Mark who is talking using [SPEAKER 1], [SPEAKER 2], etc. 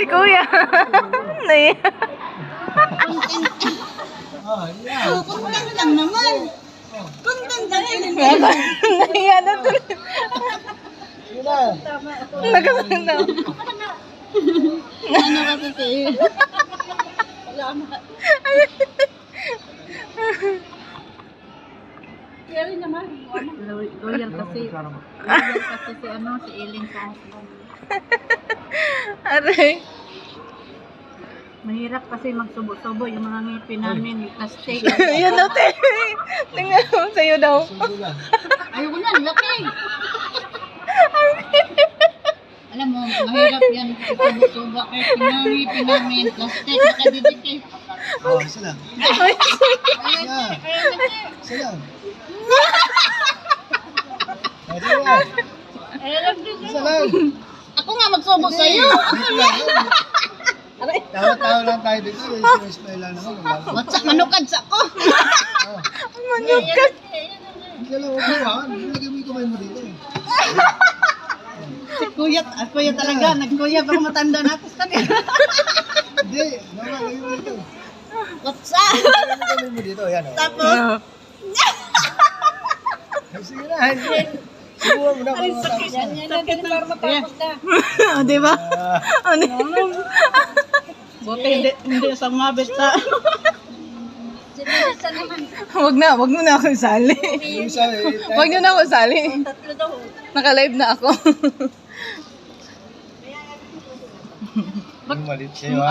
[SPEAKER 1] kuya. Nay.
[SPEAKER 2] Content lang naman. Content lang yun.
[SPEAKER 1] Nahiya na tuloy. Nagkaroon na.
[SPEAKER 2] Ano kasi siya? Salamat. Kaya naman. Loyal kasi. Loyal kasi si ano, si Eileen sa
[SPEAKER 1] Aray.
[SPEAKER 2] Mahirap kasi magsubo-subo yung mga ngipin namin. Plastic.
[SPEAKER 1] Yan natin. Tingnan mo, sa'yo daw.
[SPEAKER 2] Ayoko na, laki. Alam mo, mahirap yan. Subo-subo kahit yung mga ngipin namin. Plastic, nakadidikit.
[SPEAKER 3] Oh, isa lang. Isa lang. Isa lang.
[SPEAKER 2] Ako nga magsubo sa'yo.
[SPEAKER 3] Dito lang. Tawa-tawa lang tayo dito. Smile lang naman.
[SPEAKER 2] Watsak, manukad sa ko.
[SPEAKER 1] Manukad.
[SPEAKER 3] Isa lang, huwag mo ha. Nilagay mo yung kamay mo dito.
[SPEAKER 2] Si kuya talaga. Nagkuya baka matanda na ako sa kanila.
[SPEAKER 3] Hindi. Lagay mo dito.
[SPEAKER 2] Watsak.
[SPEAKER 3] Lagay mo kamay mo dito. Yan o.
[SPEAKER 2] Tapos,
[SPEAKER 3] Sige na. Subuhan mo na.
[SPEAKER 2] sakit na matapos na.
[SPEAKER 1] O, diba? Ano?
[SPEAKER 2] Buti hindi sa mabit sa...
[SPEAKER 1] Wag mo na ako isali.
[SPEAKER 3] Yung isa eh.
[SPEAKER 1] Wag niyo na ako isali. Naka-live na ako.
[SPEAKER 3] Yung malit sa'yo ha.